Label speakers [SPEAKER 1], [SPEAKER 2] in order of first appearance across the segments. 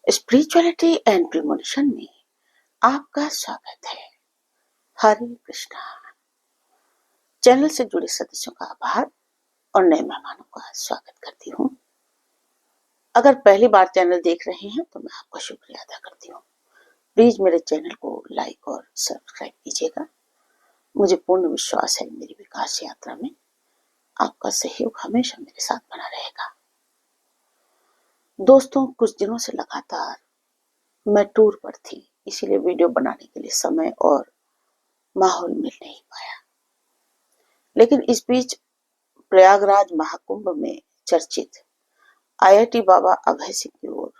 [SPEAKER 1] Spirituality and premonition में आपका स्वागत है। हरे कृष्णा। चैनल से जुड़े सदस्यों का आभार और नए मेहमानों का स्वागत करती हूँ। अगर पहली बार चैनल देख रहे हैं तो मैं आपका शुक्रिया अदा करती हूँ। प्लीज मेरे चैनल को लाइक और सब्सक्राइब कीजिएगा। मुझे पूर्ण विश्वास है मेरी विकास यात्रा में आपका सहयोग हमेशा मेरे साथ बना रहेगा। दोस्तों, कुछ दिनों से लगातार मैं टूर पर थी, इसीलिए वीडियो बनाने के लिए समय और माहौल मिल नहीं पाया। लेकिन इस बीच प्रयागराज महाकुंभ में चर्चित आईआईटी बाबा अभय सिंह की ओर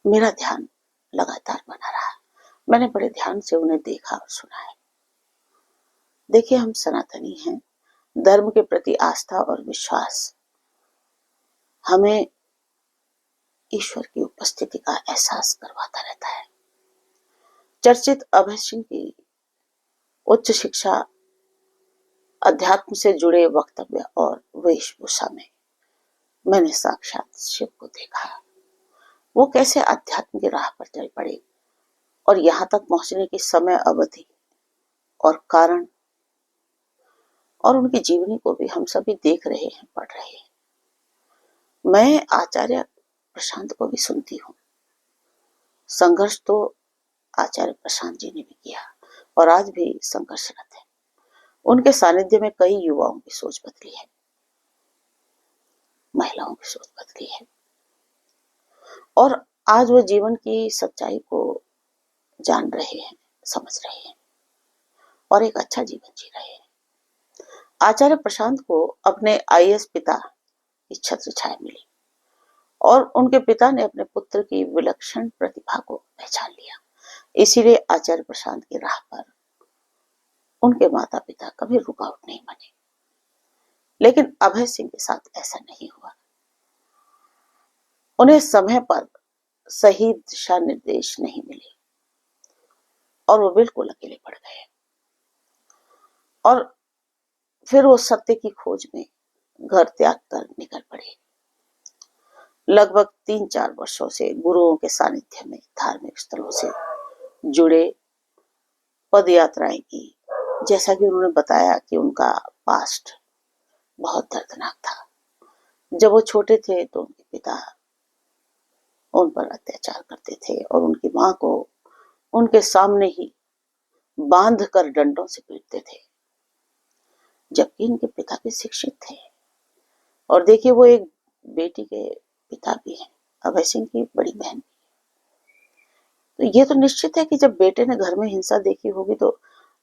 [SPEAKER 1] मेरा ध्यान लगातार बना रहा। मैंने बड़े ध्यान से उन्हें देखा और सुना है। देखिए, हम सनातनी हैं। धर्म के प्रति आस्था और विश्वास हमें ईश्वर की उपस्थिति का एहसास करवाता रहता है। चर्चित अभय सिंह की उच्च शिक्षा, अध्यात्म से जुड़े वक्तव्य और वेशभूषा में मैंने साक्षात शिव को देखा। वो कैसे अध्यात्म की राह पर चल पड़े और यहाँ तक पहुंचने की समय अवधि और कारण और उनकी जीवनी को भी हम सभी देख रहे हैं, पढ़ रहे हैं। मैं आचार्य प्रशांत को भी सुनती हूँ। संघर्ष तो आचार्य प्रशांत जी ने भी किया और आज भी संघर्षरत है। उनके सानिध्य में कई युवाओं की सोच बदली है, महिलाओं की सोच बदली है और आज वो जीवन की सच्चाई को जान रहे हैं, समझ रहे हैं और एक अच्छा जीवन जी रहे हैं। आचार्य प्रशांत को अपने आईएएस पिता की छत्र छाया मिली और उनके पिता ने अपने पुत्र की विलक्षण प्रतिभा को पहचान लिया। इसीलिए आचार्य प्रशांत की राह पर उनके माता पिता कभी रुकावट नहीं बने। लेकिन अभय सिंह के साथ ऐसा नहीं हुआ। उन्हें समय पर सही दिशा निर्देश नहीं मिले और वो बिल्कुल अकेले पड़ गए और फिर वो सत्य की खोज में घर त्याग कर निकल पड़े। लगभग 3-4 वर्षों से गुरुओं के सानिध्य में धार्मिक स्थलों से जुड़े, पद यात्राएं की। जैसा कि उन्होंने बताया कि उनका पास्ट बहुत दर्दनाक था। जब वो छोटे थे तो उनके पिता उन पर अत्याचार करते थे और उनकी माँ को उनके सामने ही बांध कर डंडों से पीटते थे, जबकि इनके पिता भी शिक्षित थे। और देखिए, वो एक बेटी के पिता भी हैं, अभय सिंह की बड़ी बहन। तो ये तो निश्चित है कि जब बेटे ने घर में हिंसा देखी होगी तो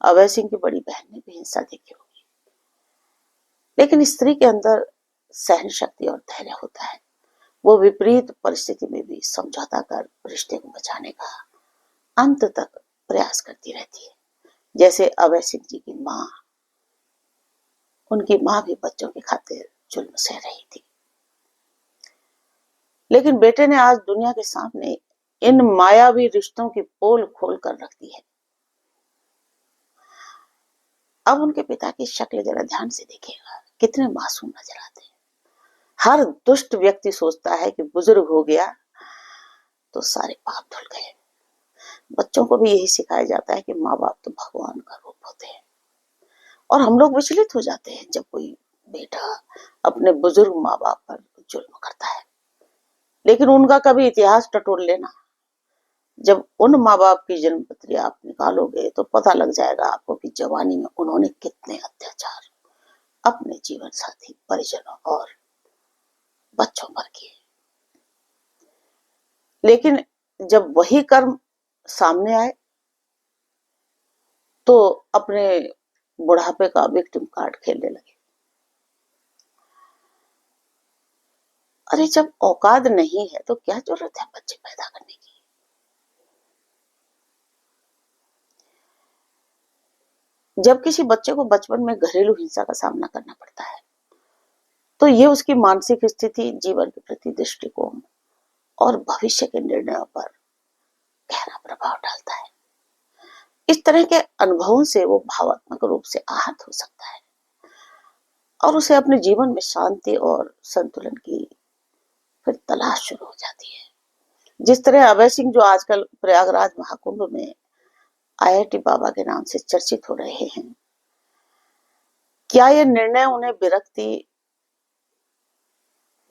[SPEAKER 1] अभय सिंह की बड़ी बहन ने भी हिंसा देखी होगी। लेकिन स्त्री के अंदर सहन शक्ति और धैर्य होता है। वो विपरीत परिस्थिति में भी समझौता कर रिश्ते को बचाने का अंत तक प्रयास करती रहती है। जैसे अभय सिंह जी की माँ, उनकी माँ भी बच्चों की खातिर जुल्म सह रही थी। लेकिन बेटे ने आज दुनिया के सामने इन मायावी रिश्तों की पोल खोल कर रख दी है। अब उनके पिता की शक्ल जरा ध्यान से देखिएगा, कितने मासूम नजर आते हैं। हर दुष्ट व्यक्ति सोचता है कि बुजुर्ग हो गया तो सारे पाप धुल गए। बच्चों को भी यही सिखाया जाता है कि माँ बाप तो भगवान का रूप होते हैं और हम लोग विचलित हो जाते हैं जब कोई बेटा अपने बुजुर्ग माँ बाप पर जुल्म करता है। लेकिन उनका कभी इतिहास टटोल लेना। जब उन माँ बाप की जन्मपत्री आप निकालोगे तो पता लग जाएगा आपको कि जवानी में उन्होंने कितने अत्याचार अपने जीवन साथी, परिजनों और बच्चों पर किए। लेकिन जब वही कर्म सामने आए तो अपने बुढ़ापे का विक्टिम कार्ड खेलने लगे। अरे, जब औकात नहीं है तो क्या जरूरत है बच्चे पैदा करने की। जब किसी बच्चे को बचपन में घरेलू हिंसा का सामना करना पड़ता है तो ये उसकी मानसिक स्थिति, जीवन के प्रति दृष्टिकोण और भविष्य के निर्णयों पर गहरा प्रभाव डालता है। इस तरह के अनुभवों से वो भावात्मक रूप से आहत हो सकता है और उसे अपने जीवन में शांति और संतुलन की फिर तलाश शुरू हो जाती है। जिस तरह अभय सिंह जो आजकल प्रयागराज महाकुंभ में IIT बाबा के नाम से चर्चित हो रहे हैं, क्या यह निर्णय उन्हें विरक्ति,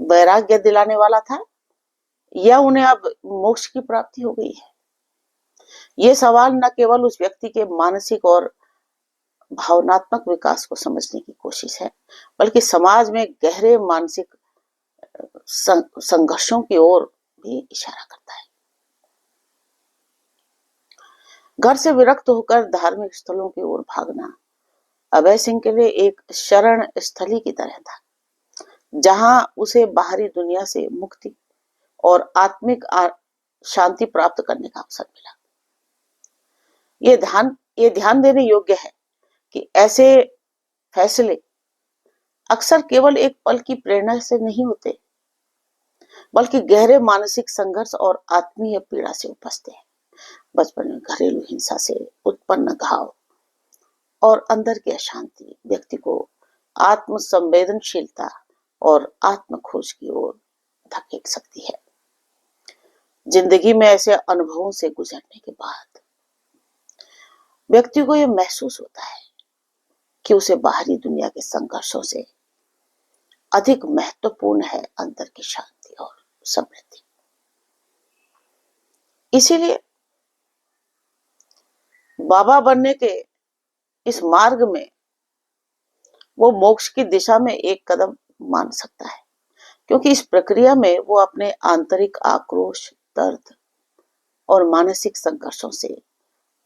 [SPEAKER 1] वैराग्य दिलाने वाला था या उन्हें अब मोक्ष की प्राप्ति हो गई है? ये सवाल न केवल उस व्यक्ति के मानसिक और भावनात्मक विकास को समझने की कोशिश है, बल्कि समाज में गहरे मानसिक संघर्षों की ओर भी इशारा करता है। घर से विरक्त होकर धार्मिक स्थलों की ओर भागना अभय सिंह के लिए एक शरण स्थली की तरह था, जहां उसे बाहरी दुनिया से मुक्ति और आत्मिक शांति प्राप्त करने का अवसर मिला। ये ध्यान देने योग्य है कि ऐसे फैसले अक्सर केवल एक पल की प्रेरणा से नहीं होते, बल्कि गहरे मानसिक संघर्ष और आत्मीय पीड़ा से उपजते हैं। बचपन में घरेलू हिंसा से उत्पन्न घाव और अंदर की अशांति व्यक्ति को आत्म संवेदनशीलता और आत्म खोज की ओर धकेल सकती है। जिंदगी में ऐसे अनुभवों से गुजरने के बाद व्यक्ति को यह महसूस होता है कि उसे बाहरी दुनिया के संघर्षों से अधिक महत्वपूर्ण है अंदर की शांति और समृद्धि। इसीलिए बाबा बनने के इस मार्ग में वो मोक्ष की दिशा में एक कदम मान सकता है, क्योंकि इस प्रक्रिया में वो अपने आंतरिक आक्रोश, दर्द और मानसिक संघर्षों से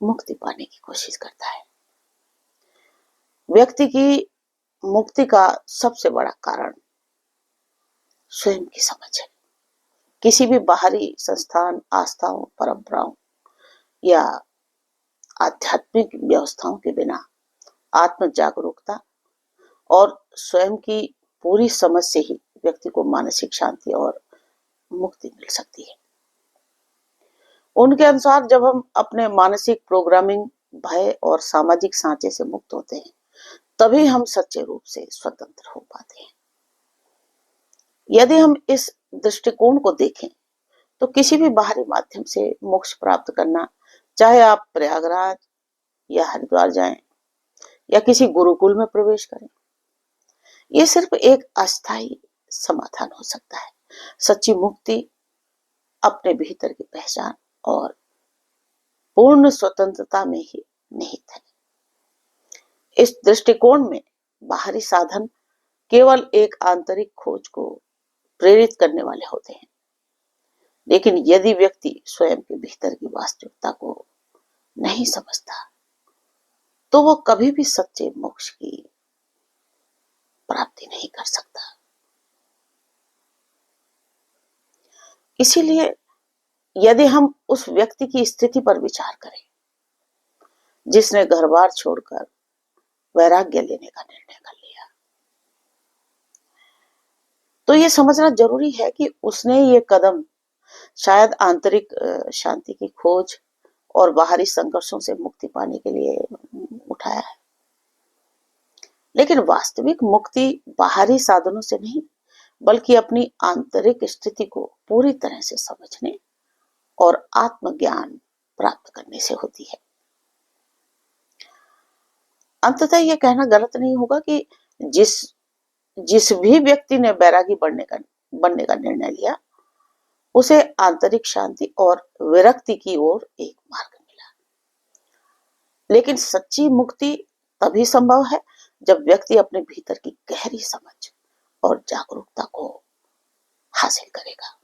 [SPEAKER 1] मुक्ति पाने की कोशिश करता है। व्यक्ति की मुक्ति का सबसे बड़ा कारण स्वयं की समझ है। किसी भी बाहरी संस्थान, आस्थाओं, परंपराओं या आध्यात्मिक व्यवस्थाओं के बिना आत्म जागरूकता और स्वयं की पूरी समझ से ही व्यक्ति को मानसिक शांति और मुक्ति मिल सकती है। उनके अनुसार जब हम अपने मानसिक प्रोग्रामिंग, भय और सामाजिक सांचे से मुक्त होते हैं, तभी हम सच्चे रूप से स्वतंत्र हो पाते हैं। यदि हम इस दृष्टिकोण को देखें तो किसी भी बाहरी माध्यम से मोक्ष प्राप्त करना, चाहे आप प्रयागराज या हरिद्वार जाएं या किसी गुरुकुल में प्रवेश करें, ये सिर्फ एक अस्थायी समाधान हो सकता है। सच्ची मुक्ति अपने भीतर की पहचान और पूर्ण स्वतंत्रता में ही निहित है। इस दृष्टिकोण में बाहरी साधन केवल एक आंतरिक खोज को प्रेरित करने वाले होते हैं, लेकिन यदि व्यक्ति स्वयं के भीतर की वास्तविकता को नहीं समझता तो वो कभी भी सच्चे मोक्ष की प्राप्ति नहीं कर सकता। इसीलिए यदि हम उस व्यक्ति की स्थिति पर विचार करें जिसने घर-बार छोड़कर वैराग्य लेने का निर्णय कर लिया, तो ये समझना जरूरी है कि उसने ये कदम शायद आंतरिक शांति की खोज और बाहरी संघर्षों से मुक्ति पाने के लिए उठाया है। लेकिन वास्तविक मुक्ति बाहरी साधनों से नहीं, बल्कि अपनी आंतरिक स्थिति को पूरी तरह से समझने और आत्मज्ञान प्राप्त करने से होती है। अंततः यह कहना गलत नहीं होगा कि जिस भी व्यक्ति ने बैरागी बनने का निर्णय लिया, उसे आंतरिक शांति और विरक्ति की ओर एक मार्ग मिला। लेकिन सच्ची मुक्ति तभी संभव है जब व्यक्ति अपने भीतर की गहरी समझ और जागरूकता को हासिल करेगा।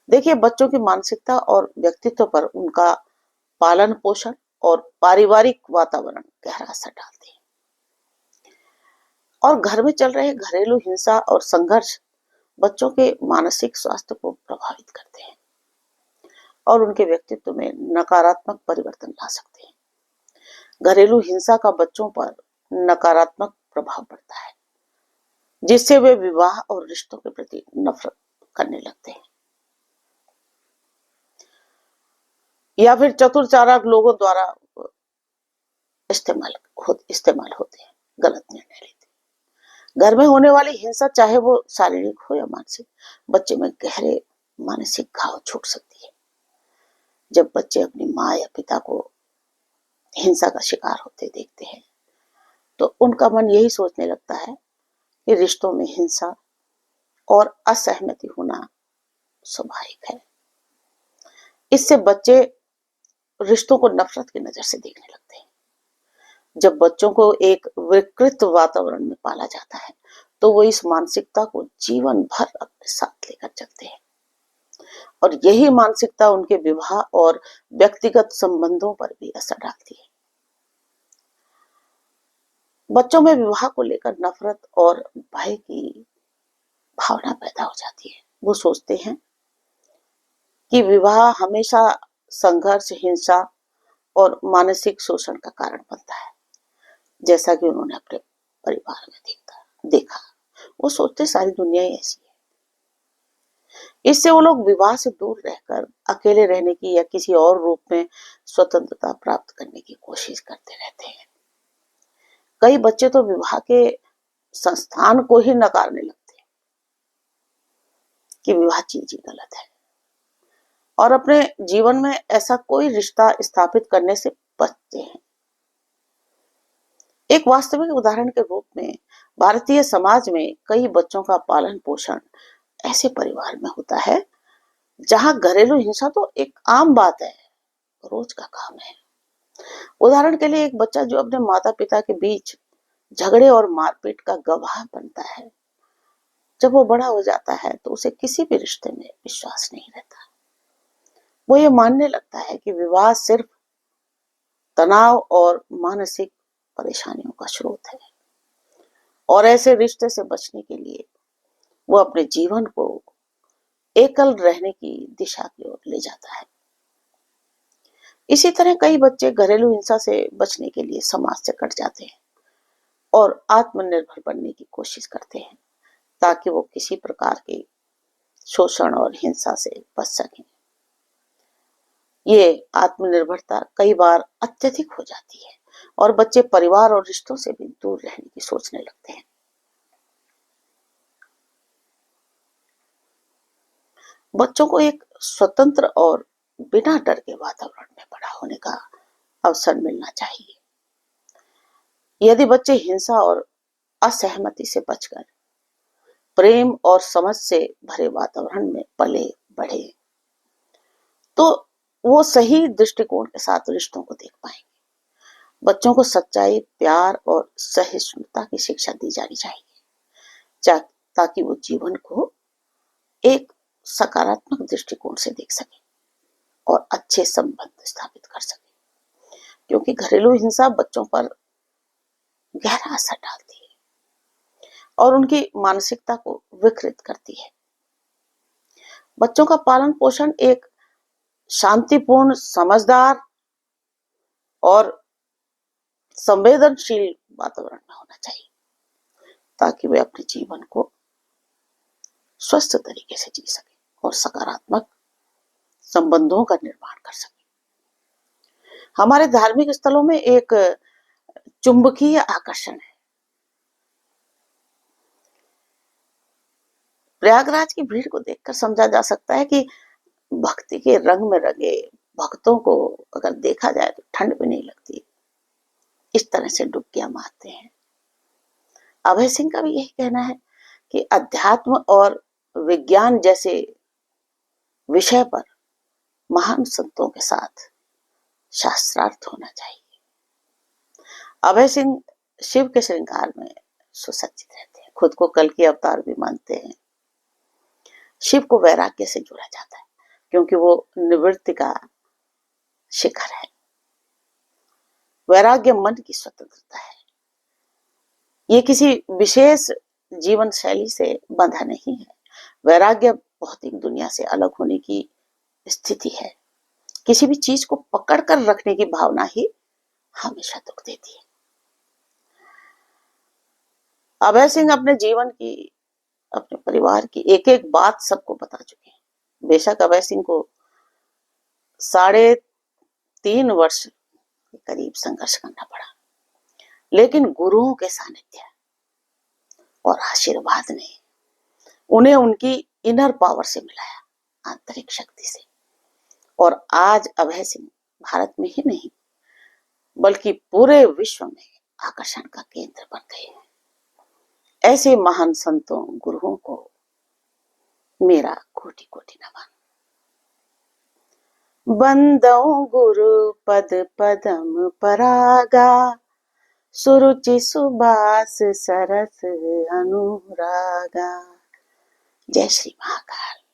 [SPEAKER 1] देखिए, बच्चों की मानसिकता और व्यक्तित्व पर उनका पालन पोषण और पारिवारिक वातावरण गहरा असर डालते हैं, और घर में चल रहे घरेलू हिंसा और संघर्ष बच्चों के मानसिक स्वास्थ्य को प्रभावित करते हैं और उनके व्यक्तित्व में नकारात्मक परिवर्तन ला सकते हैं। घरेलू हिंसा का बच्चों पर नकारात्मक प्रभाव पड़ता है, जिससे वे विवाह और रिश्तों के प्रति नफरत करने लगते हैं या फिर चतुर चालाक लोगों द्वारा इस्तेमाल होते हैं, गलत निर्णय लेते हैं। घर में होने वाली हिंसा, चाहे वो शारीरिक हो या मानसिक, बच्चे में गहरे मानसिक घाव छूट सकती है। जब बच्चे अपनी माँ या पिता को हिंसा का शिकार होते देखते हैं तो उनका मन यही सोचने लगता है कि रिश्तों में हिंसा और असहमति होना स्वाभाविक है। इससे बच्चे रिश्तों को नफरत की नजर से देखने लगते हैं। जब बच्चों को एक विकृत वातावरण में पाला जाता है तो वो इस मानसिकता को जीवन भर अपने साथ लेकर चलते हैं और यही मानसिकता उनके विवाह और व्यक्तिगत संबंधों पर भी असर डालती है। बच्चों में विवाह को लेकर नफरत और भय की भावना पैदा हो जाती है। वो सोचते हैं कि विवाह हमेशा संघर्ष, हिंसा और मानसिक शोषण का कारण बनता है, जैसा कि उन्होंने अपने परिवार में देखा। वो सोचते सारी दुनिया ही ऐसी है। इससे वो लोग विवाह से दूर रहकर अकेले रहने की या किसी और रूप में स्वतंत्रता प्राप्त करने की कोशिश करते रहते हैं। कई बच्चे तो विवाह के संस्थान को ही नकारने लगते हैं कि विवाह चीज ही गलत है और अपने जीवन में ऐसा कोई रिश्ता स्थापित करने से बचते हैं। एक वास्तविक उदाहरण के रूप में भारतीय समाज में कई बच्चों का पालन पोषण ऐसे परिवार में होता है जहां घरेलू हिंसा तो एक आम बात है, रोज का काम है। उदाहरण के लिए एक बच्चा जो अपने माता पिता के बीच झगड़े और मारपीट का गवाह बनता है, जब वो बड़ा हो जाता है तो उसे किसी भी रिश्ते में विश्वास नहीं रहता। वो ये मानने लगता है कि विवाह सिर्फ तनाव और मानसिक परेशानियों का स्रोत है और ऐसे रिश्ते से बचने के लिए वो अपने जीवन को एकल रहने की दिशा की ओर ले जाता है। इसी तरह कई बच्चे घरेलू हिंसा से बचने के लिए समाज से कट जाते हैं और आत्मनिर्भर बनने की कोशिश करते हैं ताकि वो किसी प्रकार के शोषण और हिंसा से बच सकें। ये आत्मनिर्भरता कई बार अत्यधिक हो जाती है और बच्चे परिवार और रिश्तों से भी दूर रहने की सोचने लगते हैं। बच्चों को एक स्वतंत्र और बिना डर के वातावरण में बड़ा होने का अवसर मिलना चाहिए। यदि बच्चे हिंसा और असहमति से बचकर प्रेम और समझ से भरे वातावरण में पले बढ़े तो वो सही दृष्टिकोण के साथ रिश्तों को देख पाएंगे। बच्चों को सच्चाई, प्यार और सहिष्णुता की शिक्षा दी जानी चाहिए ताकि वो जीवन को एक सकारात्मक दृष्टिकोण से देख सके और अच्छे संबंध स्थापित कर सके, क्योंकि घरेलू हिंसा बच्चों पर गहरा असर डालती है और उनकी मानसिकता को विकृत करती है। बच्चों का पालन पोषण एक शांतिपूर्ण, समझदार और संवेदनशील वातावरण में होना चाहिए ताकि वे अपने जीवन को स्वस्थ तरीके से जी सके और सकारात्मक संबंधों का निर्माण कर सके। हमारे धार्मिक स्थलों में एक चुंबकीय आकर्षण है। प्रयागराज की भीड़ को देखकर समझा जा सकता है कि भक्ति के रंग में रंगे भक्तों को अगर देखा जाए तो ठंड भी नहीं लगती, इस तरह से डुबकियां मारते हैं। अभय सिंह का भी यही कहना है कि अध्यात्म और विज्ञान जैसे विषय पर महान संतों के साथ शास्त्रार्थ होना चाहिए। अभय सिंह शिव के श्रृंगार में सुसज्जित रहते हैं, खुद को कल की अवतार भी मानते हैं। शिव को वैराग्य से जोड़ा जाता है क्योंकि वो निवृत्ति का शिखर है। वैराग्य मन की स्वतंत्रता है, ये किसी विशेष जीवन शैली से बंधा नहीं है। वैराग्य भौतिक दुनिया से अलग होने की स्थिति है। किसी भी चीज को पकड़ कर रखने की भावना ही हमेशा दुख देती है। अभय सिंह अपने जीवन की, अपने परिवार की एक एक बात सबको बता चुके हैं। बेशक अभय सिंह को 3.5 वर्ष के करीब संघर्ष करना पड़ा, लेकिन गुरुओं के सानिध्य और आशीर्वाद ने उन्हें उनकी इनर पावर से मिलाया आंतरिक शक्ति से। और आज अभय सिंह भारत में ही नहीं बल्कि पूरे विश्व में आकर्षण का केंद्र बन गए हैं। ऐसे महान संतों गुरुओं को मेरा कोटि कोटि नमन। बंदौ गुरु पद पदम परागा, सुरुचि सुबास सरस अनुरागा। जय श्री महाकाल।